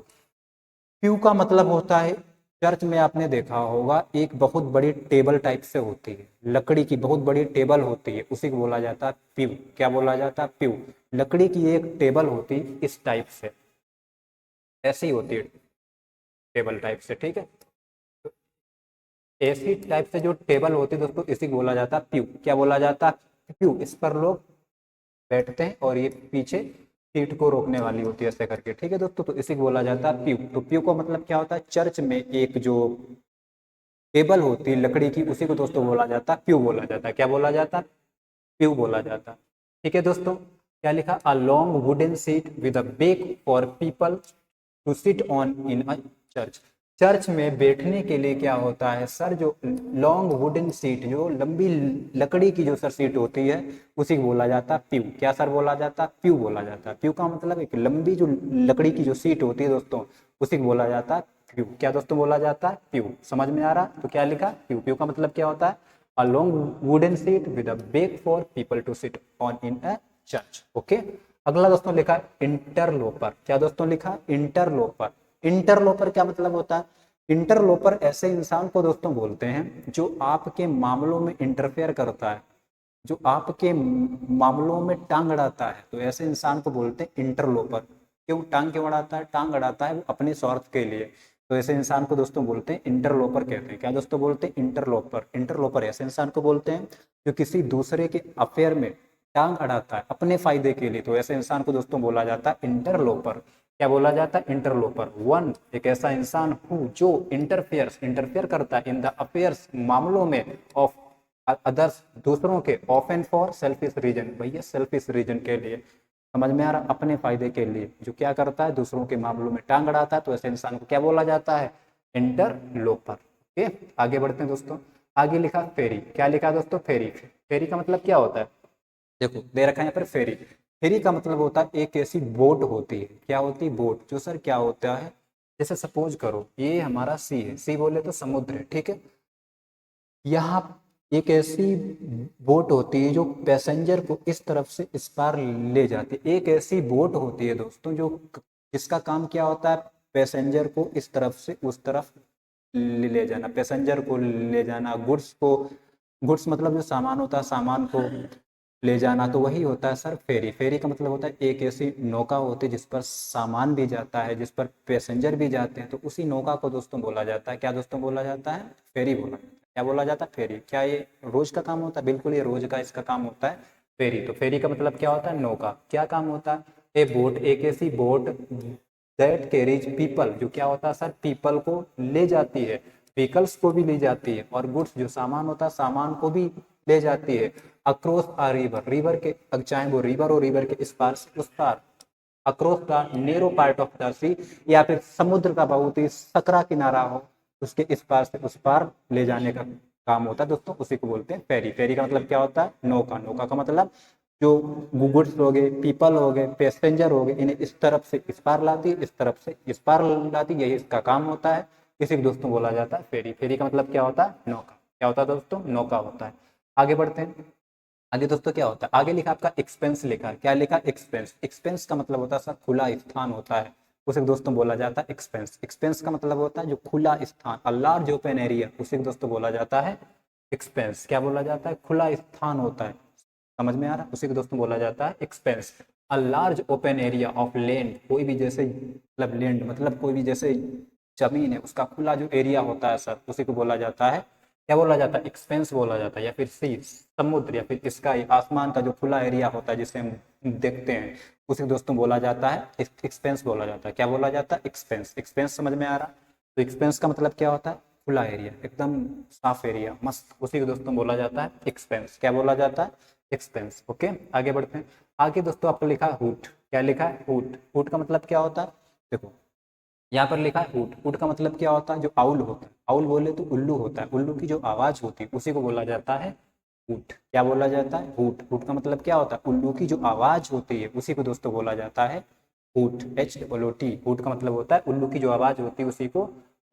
प्यू का मतलब होता है, चर्च में आपने देखा होगा एक बहुत बड़ी टेबल टाइप से होती है, लकड़ी की बहुत बड़ी टेबल होती है, उसी को बोला जाता है प्यू। क्या बोला जाता है? प्यू। लकड़ी की एक टेबल होती है इस टाइप से, ऐसी होती है टेबल टाइप से, ठीक है। ऐसी टाइप से जो टेबल होती है दोस्तों इसी को बोला जाता है प्यू। क्या बोला जाता है? प्यू। इस पर लोग बैठते हैं और ये पीछे सीट को रोकने वाली होती है ऐसे करके, ठीक है दोस्तों। तो इसी को बोला जाता है प्यू। तो प्यू का मतलब क्या होता है? चर्च में एक जो टेबल होती है लकड़ी की उसी को दोस्तों बोला जाता है प्यू बोला जाता है। क्या बोला जाता है? प्यू बोला जाता है। ठीक है दोस्तों। क्या लिखा? A long wooden seat with a back for people to sit on in a church. Church में बैठने के लिए क्या होता है सर? जो लॉन्ग वुडन सीट, जो लंबी लकड़ी की जो सर सीट होती है उसी को बोला जाता है प्यू। क्या सर बोला जाता है? प्यू बोला जाता है। प्यू का मतलब एक लंबी जो लकड़ी की जो सीट होती है दोस्तों उसी को बोला जाता है प्यू। क्या दोस्तों बोला जाता है? प्यू। समझ में आ रहा? तो क्या लिखा? प्यू। प्यू का मतलब क्या होता है? A long wooden seat with a back for people to sit on in a church. Okay. अगला दोस्तों लिखा इंटरलोपर। क्या दोस्तों लिखा? इंटरलोपर। इंटरलोपर क्या मतलब होता है? इंटरलोपर ऐसे इंसान को दोस्तों बोलते हैं जो आपके मामलों में इंटरफेयर करता है, जो आपके मामलों में टांग अड़ाता है, तो ऐसे इंसान को बोलते हैं इंटरलोपर। क्यों टांग क्यों अड़ाता है? टांग अड़ाता है वो अपने स्वार्थ के लिए, तो ऐसे इंसान को दोस्तों बोलते हैं इंटरलोपर कहते हैं। क्या दोस्तों बोलते हैं? इंटरलोपर। इंटरलोपर ऐसे इंसान को बोलते हैं जो किसी दूसरे के अफेयर में टांग अड़ाता है अपने फायदे के लिए, तो ऐसे इंसान को दोस्तों बोला जाता है इंटरलोपर। क्या बोला जाता है? इंटरलोपर। वन एक ऐसा इंसान हु जो इंटरफेयर करता है इन द अफेयर्स मामलों में ऑफ अदर्स दूसरों के, ऑफन फॉर सेल्फिश रीजन, भैया सेल्फिश रीजन के लिए, समझ में आ रहा, अपने फायदे के लिए, जो क्या करता है दूसरों के मामलों में टांग अड़ाता है, तो ऐसे इंसान को क्या बोला जाता है, इंटरलोपर। ओके, आगे बढ़ते हैं दोस्तों। आगे लिखा फेरी, क्या लिखा दोस्तों, फेरी। फेरी का मतलब क्या होता है, देखो दे रखा है यहाँ पर फेरी। फेरी का मतलब होता है एक ऐसी बोट होती है, क्या होती है, बोट, जो सर क्या होता है, जैसे सपोज करो ये हमारा सी है, सी बोले तो समुद्र है, ठीक है, यहाँ एक ऐसी बोट होती है जो पैसेंजर को इस तरफ से इस पार ले जाती है। एक ऐसी बोट होती है दोस्तों जो, जिसका काम क्या होता है, पैसेंजर को इस तरफ से उस तरफ ले जाना, पैसेंजर को ले जाना, गुड्स को, गुड्स मतलब जो सामान होता है सामान को ले जाना, तो वही होता है सर फेरी। फेरी का मतलब होता है एक ऐसी नौका होती है जिस पर सामान भी जाता है, जिस पर पैसेंजर भी जाते हैं, तो उसी नौका को दोस्तों बोला जाता है, क्या दोस्तों बोला जाता है, फेरी बोला जाता है। क्या बोला जाता है, फेरी। क्या ये रोज का काम होता है, बिल्कुल ये रोज का इसका काम होता है फेरी। तो फेरी का मतलब क्या होता है, नौका। क्या काम होता है, ए बोट, एक ऐसी बोट दैट कैरीज पीपल, जो क्या होता है सर, पीपल को ले जाती है, व्हीकल्स को भी ले जाती है, और गुड्स जो सामान होता है सामान को भी ले जाती है, अक्रॉस अ रिवर, रिवर के, चाहे वो रिवर हो, रिवर के इस पार से उस पार, across the narrow part of the sea, या फिर समुद्र का बहुत ही सकरा किनारा हो, उसके इस पार से उस पार ले जाने का काम होता है दोस्तों, उसी को बोलते हैं फेरी। फेरी का मतलब क्या होता है, नौका। नौका का मतलब जो गुड्स हो गए, पीपल हो गए, पैसेंजर हो गए, इन्हें इस तरफ से इस पार लाती, इस तरफ से इस पार लाती, यही इसका काम होता है, इसी को दोस्तों बोला जाता है फेरी। फेरी का मतलब क्या होता है, नौका। क्या होता है दोस्तों, नौका होता है। आगे बढ़ते हैं। आगे दोस्तों क्या होता है, आगे लिखा आपका एक्सपेंस लिखा है, क्या लिखा, एक्सपेंस। एक्सपेंस का मतलब होता है सर खुला स्थान होता है, उसे दोस्तों बोला जाता है एक्सपेंस। एक्सपेंस का मतलब होता है जो खुला स्थान, अ लार्ज ओपन एरिया, उसे दोस्तों बोला जाता है एक्सपेंस। क्या बोला जाता है, खुला स्थान होता है, समझ में आ रहा है, उसी को दोस्तों बोला जाता है expense. A large open area of land, कोई भी जैसे मतलब लैंड मतलब कोई भी जैसे जमीन है, उसका खुला जो एरिया होता है सर, उसी को बोला जाता है, क्या बोला जाता है, एक्सपेंस बोला जाता है। या फिर सी, समुद्र, या फिर स्काई, आसमान का जो खुला एरिया होता है जिसे हम देखते हैं, उसे दोस्तों बोला जाता है एक्सपेंस बोला जाता है। क्या बोला जाता है, एक्सपेंस। एक्सपेंस समझ में आ रहा, तो एक्सपेंस का मतलब क्या होता है, खुला एरिया, एकदम साफ एरिया, मस्त, उसी को दोस्तों बोला जाता है एक्सपेंस। क्या बोला जाता है, एक्सपेंस। ओके, आगे बढ़ते हैं। आगे दोस्तों आपको लिखा है हुट, क्या लिखा है, हुट। हुट का मतलब क्या होता है, देखो यहाँ पर लिखा है हुट। हुट का मतलब क्या होता है, जो आउल होता है, आउल बोले तो उल्लू होता है, उल्लू की जो आवाज होती है उसी को बोला जाता है हुट। क्या बोला जाता है, हुट। हुट का मतलब क्या होता है, उल्लू की जो आवाज होती है उसी को दोस्तों बोला जाता है हुट, HOOT। हुट का मतलब होता है उल्लू की जो आवाज होती है उसी को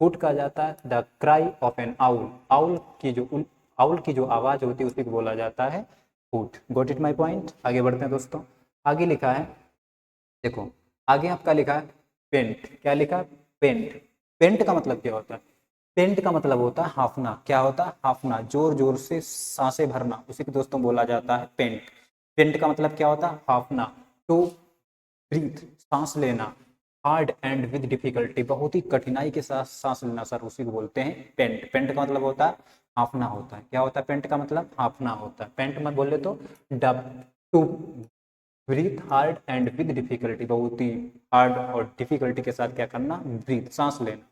हुट कहा जाता है। The cry of N owl, owl की जो आवाज होती है उसी को बोला जाता है हुट। Got it my point. आगे बढ़ते हैं दोस्तों। आगे लिखा है, देखो आगे आपका लिखा है पेंट। क्या लिखा है, पेंट। पेंट का मतलब क्या होता है, पेंट का मतलब होता है हाफना। क्या होता है, हाफना, जोर जोर से सांसें भरना, उसी को दोस्तों बोला जाता है पेंट। पेंट का मतलब क्या होता है, हाफना, टू ब्रीथ, सांस लेना, हार्ड एंड विद डिफिकल्टी, बहुत ही कठिनाई के साथ सांस लेना सर, उसी को बोलते हैं पेंट। पेंट का मतलब होता है हाफना होता है। क्या होता है, पेंट का मतलब हाफना होता है। पेंट में बोले तो डब, to breathe hard and with difficulty, बहुत ही हार्ड और डिफिकल्टी के साथ क्या करना, ब्रीथ, सांस लेना,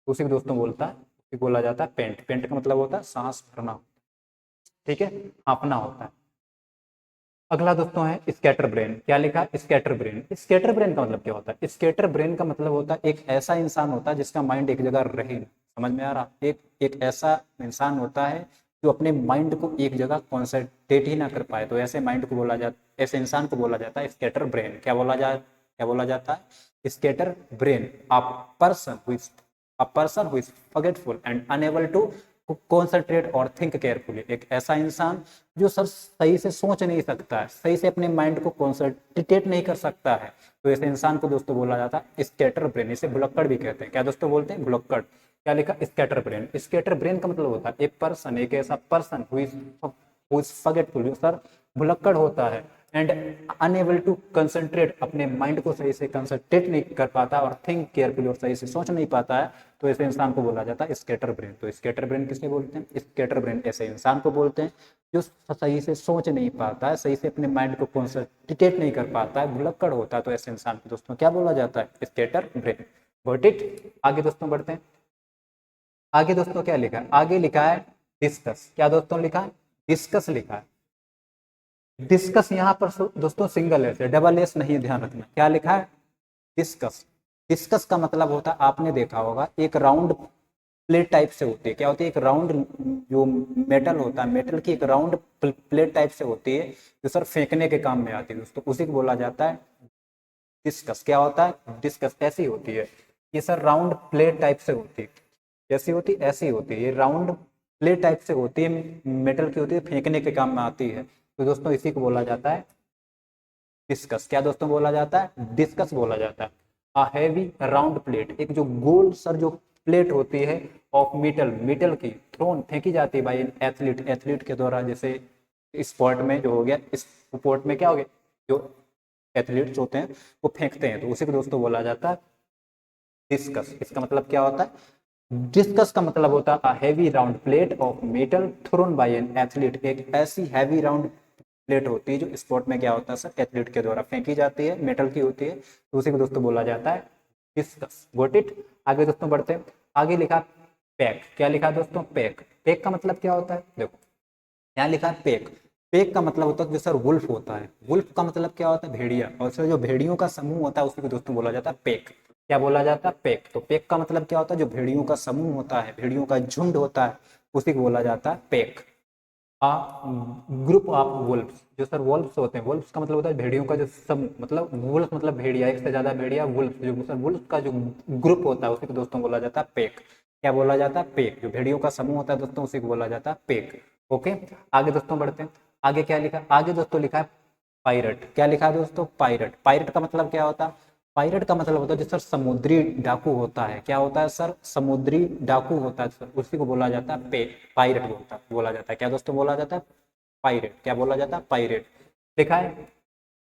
उसी को दोस्तों बोलता है, उसी को बोला जाता है पेंट। पेंट का मतलब होता है सांस भरना, ठीक है, हाँफना होता है। अगला दोस्तों है स्कैटर ब्रेन। क्या लिखा है, स्कैटर ब्रेन। स्कैटर ब्रेन का मतलब क्या होता है, स्कैटर ब्रेन का मतलब होता है एक ऐसा इंसान होता है जिसका माइंड एक जगह रहे ना, समझ में आ रहा, एक ऐसा इंसान होता है जो अपने माइंड को एक जगह कॉन्सेंट्रेट ही ना कर पाए, तो ऐसे माइंड को बोला जाता, ऐसे इंसान को बोला जाता है स्कैटर ब्रेन। क्या बोला जाता है, scatterbrain. A person who is forgetful and unable to concentrate or think carefully, एक ऐसा इंसान जो सर सही से सोच नहीं सकता है, सही से अपने माइंड को कॉन्सेंट्रेट नहीं कर सकता है, तो ऐसे इंसान को दोस्तों बोला जाता है स्कैटर ब्रेन। इसे भुलक्कड़ भी कहते हैं। क्या दोस्तों बोलते हैं, भुलक्कड़। क्या लिखा, स्कैटर ब्रेन। स्कैटर ब्रेन का मतलब होता है एक पर्सन, एक ऐसा person who is forgetful, sir भुलक्कड़ होता है, एंड अनएबल टू कंसंट्रेट, अपने माइंड को सही से कंसंट्रेट नहीं कर पाता, और थिंक केयरफुली, और सही से सोच नहीं पाता है, तो ऐसे इंसान को बोला जाता है स्कैटर ब्रेन। तो स्कैटर ब्रेन किसने बोलते हैं, स्कैटर ब्रेन ऐसे इंसान को बोलते हैं जो सही से सोच नहीं पाता है, सही से अपने माइंड को कंसंट्रेट नहीं कर पाता है, भुलक्कड़ होता है, तो ऐसे इंसान को दोस्तों क्या बोला जाता है, स्कैटर ब्रेन। Got it. आगे दोस्तों बढ़ते हैं। आगे दोस्तों क्या लिखा है, आगे लिखा है डिस्कस। क्या दोस्तों लिखा है, डिस्कस लिखा है। डिस्कस यहाँ पर दोस्तों सिंगल एस है, डबल एस नहीं, ध्यान रखना। क्या लिखा है? डिस्कस। डिस्कस का मतलब होता है, आपने देखा होगा, एक राउंड प्लेट टाइप से होती है। क्या होती है? एक राउंड, जो मेटल होता है, मेटल की एक राउंड प्लेट टाइप से होती है, जो सर फेंकने के काम में आती है दोस्तों, उसी को बोला जाता है डिस्कस। क्या होता है? डिस्कस। ऐसी होती है ये सर, राउंड प्लेट टाइप से होती है। कैसी होती? ऐसी होती है, ये राउंड प्लेट टाइप से होती है, मेटल की होती है, फेंकने के काम में आती है। तो दोस्तों इसी को बोला जाता है डिस्कस। क्या दोस्तों बोला जाता है? डिस्कस बोला जाता है। अ हैवी राउंड प्लेट, एक जो गोल सर जो प्लेट होती है ऑफ मेटल, मेटल की, थ्रोन फेंकी जाती है बाई एन एथलीट, एथलीट के द्वारा। जैसे स्पोर्ट में जो हो गया, इस स्पोर्ट में क्या हो गया, जो एथलीट्स होते हैं वो फेंकते हैं, तो उसी को दोस्तों बोला जाता है डिस्कस। इसका मतलब क्या होता है? डिस्कस का मतलब होता है heavy round plate of metal thrown by an athlete, एक ऐसी हैवी राउंड प्लेट होती है जो स्पोर्ट में क्या होता है सर, एथलीट के द्वारा फेंकी जाती है, मेटल की होती है, तो उसी को दोस्तों बोला जाता है डिस्कस। Got it? आगे दोस्तों बढ़ते हैं। आगे लिखा पैक। क्या लिखा दोस्तों? पैक। पैक का मतलब क्या होता है? देखो यहाँ लिखा है पैक। पैक का मतलब होता है जो सर वुल्फ होता है। वुल्फ का मतलब क्या होता है? भेड़िया। और सर जो भेड़ियों का समूह होता है उसी को दोस्तों बोला जाता है पैक। क्या बोला जाता है? पैक। तो पैक का मतलब क्या होता है? जो भेड़ियों का समूह होता है, भेड़ियों का झुंड होता है, उसी को बोला जाता है pack. A group of wolfs, जो सर वुल्फ्स होते हैं, वुल्फ्स का मतलब होता है भेड़ियों का जो समूह, मतलब वुल्फ मतलब भेड़िया, एक से ज्यादा भेड़िया, वुल्फ जो सर वुल्फ का जो ग्रुप होता है उसी को दोस्तों बोला जाता है पैक। क्या बोला जाता है? पैक। जो भेड़ियों का समूह होता है दोस्तों उसी को बोला जाता है पैक। ओके, आगे दोस्तों बढ़ते हैं। आगे क्या लिखा? आगे दोस्तों लिखा है पायरट। क्या लिखा है दोस्तों? पायरट। पायरट का मतलब क्या होता है? पायरट का मतलब होता है जो सर समुद्री डाकू होता है। क्या होता है सर? समुद्री डाकू होता है सर, उसी को बोला जाता है पायरट बोला जाता है। क्या दोस्तों बोला जाता है? पायरेट। क्या बोला जाता है? पायरेट। लिखा है,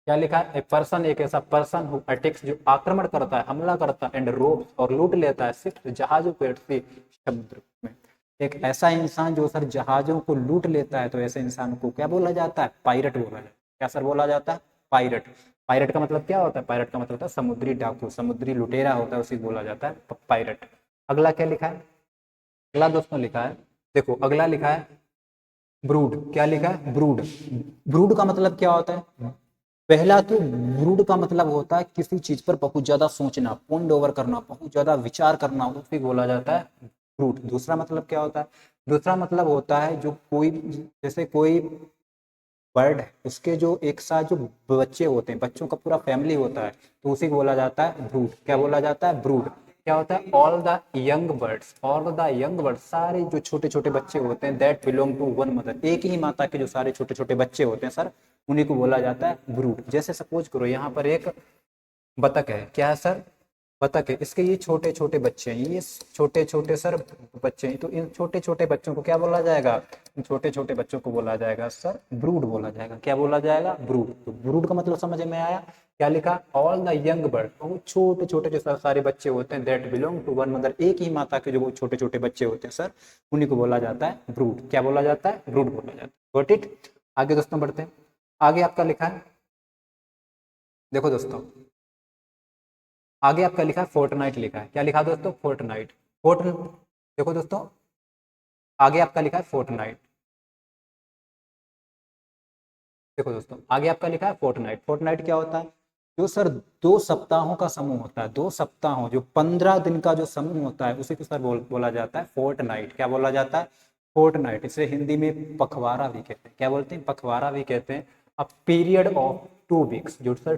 क्या लिखा है? ए पर्सन, एक ऐसा पर्सन हु अटैक्स, जो आक्रमण करता है, हमला करता है, एंड रोब्स और लूट लेता है, सिर्फ जहाजों को एट सी समुद्र में। एक ऐसा इंसान जो सर जहाजों को लूट लेता है, तो ऐसे इंसान को क्या बोला जाता है? पायरेट बोला जाता है। क्या सर बोला जाता है? पायरेट। पायरेट का मतलब क्या होता है? पायरेट का मतलब होता है समुद्री डाकू, समुद्री लुटेरा होता है, उसी को बोला जाता है पायरेट। अगला क्या लिखा है? अगला दोस्तों लिखा है, देखो अगला लिखा है ब्रूड। क्या लिखा है? ब्रूड। ब्रूड का मतलब क्या होता है? पहला तो ब्रूड का मतलब होता है किसी चीज पर बहुत ज्यादा सोचना, पॉन्ड ओवर करना, बहुत ज्यादा विचार करना, उसे बोला जाता है ब्रूड। दूसरा मतलब क्या होता है? दूसरा मतलब होता है जो कोई, जैसे कोई बर्ड है, उसके जो एक साथ जो बच्चे होते हैं, बच्चों का पूरा फैमिली होता है, तो उसी को बोला जाता है ब्रूड। क्या बोला जाता है? ब्रूड। क्या होता है? All the young birds, all the young birds, सारे जो छोटे छोटे बच्चे होते हैं, that belong to one mother, एक ही माता के जो सारे छोटे छोटे बच्चे होते हैं सर, उन्हीं को बोला जाता है ब्रूड। जैसे सपोज करो यहाँ पर एक बतख है। क्या है सर? बतख है, इसके ये छोटे छोटे बच्चे हैं, ये छोटे छोटे सर बच्चे हैं, तो इन छोटे छोटे बच्चों को क्या बोला जाएगा? इन छोटे छोटे बच्चों को बोला जाएगा सर ब्रूड बोला जाएगा। क्या बोला जाएगा? ब्रूड। तो ब्रूड का मतलब समझ में आया? क्या लिखा? ऑल द यंग बर्ड, वो छोटे छोटे जो सारे बच्चे होते हैं, that belong to one mother, एक ही माता के जो वो छोटे छोटे बच्चे होते हैं सर, उन्हीं को बोला जाता है ब्रूड। क्या बोला जाता है? ब्रूड बोला जाता है। Got it? आगे दोस्तों बढ़ते हैं। आगे आपका लिखा है, देखो दोस्तों, आगे आपका लिखा है फोर्टनाइट लिखा है। क्या लिखा दोस्तों? फोर्टनाइट। फोर्ट, देखो दोस्तों, आगे आपका लिखा है फोर्टनाइट। देखो दोस्तों, आगे आपका लिखा है फोर्टनाइट। फोर्टनाइट क्या होता है? जो सर 2 सप्ताहों का समूह होता है, 2 सप्ताहों, जो 15 दिन का जो समूह होता है, उसी को सर बोला जाता है फोर्टनाइट। क्या बोला जाता है? फोर्टनाइट। इसे हिंदी में पखवाड़ा भी कहते हैं। क्या बोलते हैं? पखवाड़ा भी कहते हैं। अ पीरियड ऑफ 2 वीक्स, जो सर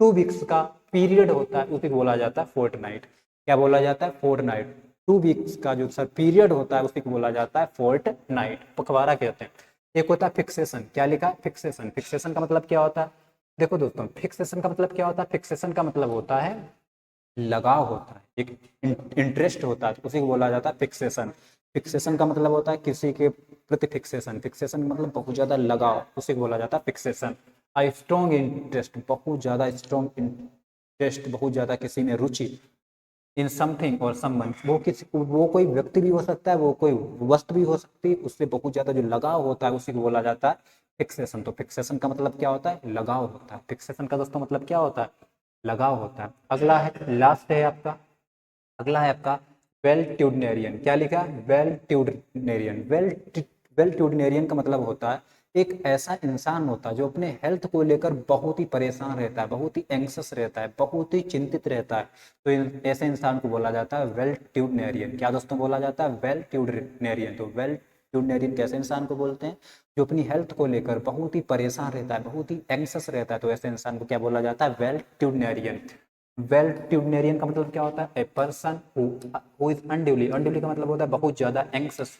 2 वीक्स का पीरियड होता है, उसे बोला जाता है फोर्टनाइट। क्या बोला जाता है? फोर्टनाइट। 2 वीक्स का जो सर पीरियड होता है, उसी को बोला जाता है फोर्टनाइट, पखवाड़ा कहते हैं। एक होता है फिक्सेशन। क्या लिखा है? फिक्सेशन। फिक्सेशन का मतलब क्या होता है? देखो दोस्तों, फिक्सेशन का मतलब क्या होता है? फिक्सेशन का मतलब होता है लगाव होता है, एक इंटरेस्ट होता है, उसी को बोला जाता है फिक्सेशन। फिक्सेशन का मतलब होता है किसी के प्रति फिक्सेशन, फिक्सेशन मतलब बहुत ज्यादा लगाव, उसी को बोला जाता है फिक्सेशन। आई स्ट्रॉन्ग इंटरेस्ट, बहुत ज्यादा स्ट्रॉन्ग इंटरेस्ट, बहुत ज्यादा किसी में रुचि, इन समथिंग और समवन, वो कोई व्यक्ति भी हो सकता है, वो कोई वस्तु भी हो सकती है, उससे बहुत ज्यादा जो लगाव होता है उसी को बोला जाता है फिक्सेशन। तो फिक्सेशन का मतलब क्या होता है? लगाव होता है। फिक्सेशन का दोस्तों मतलब क्या होता है? लगाव होता है। अगला है, लास्ट है आपका, अगला है आपका वेल ट्यूडनेरियन। क्या लिखा? वेल ट्यूडनेरियन। वेल्ट्यूडिनेरियन का मतलब होता है एक ऐसा इंसान होता है जो अपने हेल्थ को लेकर बहुत ही परेशान रहता है, बहुत ही एंग्सस रहता है, बहुत ही चिंतित रहता है। तो ऐसे इंसान को बोला जाता है वेल्ट्यूडिनेरियन। क्या दोस्तों बोला जाता है? वेल्ट्यूडिनेरियन। तो वेल्ट्यूडिनेरियन कैसे इंसान को बोलते हैं? जो अपनी हेल्थ को लेकर बहुत ही परेशान रहता है, बहुत ही एंग्सस रहता है, तो ऐसे इंसान को क्या बोला जाता है? वेल्ट्यूडिनेरियन। वेल्ट्यूडिनेरियन का मतलब क्या होता है? ए पर्सन हु इज अनड्यूली का मतलब होता है बहुत ज्यादा एंग्सस,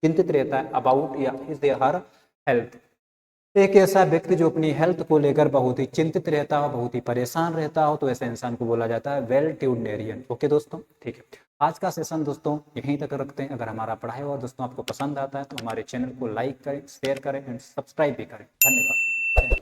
चिंतित रहता है अबाउट या इज हर हेल्थ। एक ऐसा व्यक्ति जो अपनी हेल्थ को लेकर बहुत ही चिंतित रहता हो, बहुत ही परेशान रहता हो, तो ऐसे इंसान को बोला जाता है वेल्ट्यूडिनेरियन। ओके दोस्तों, ठीक है। आज का सेशन दोस्तों यहीं तक रखते हैं। अगर हमारा पढ़ाई और दोस्तों आपको पसंद आता है तो हमारे चैनल को लाइक करें, शेयर करें एंड सब्सक्राइब भी करें। धन्यवाद।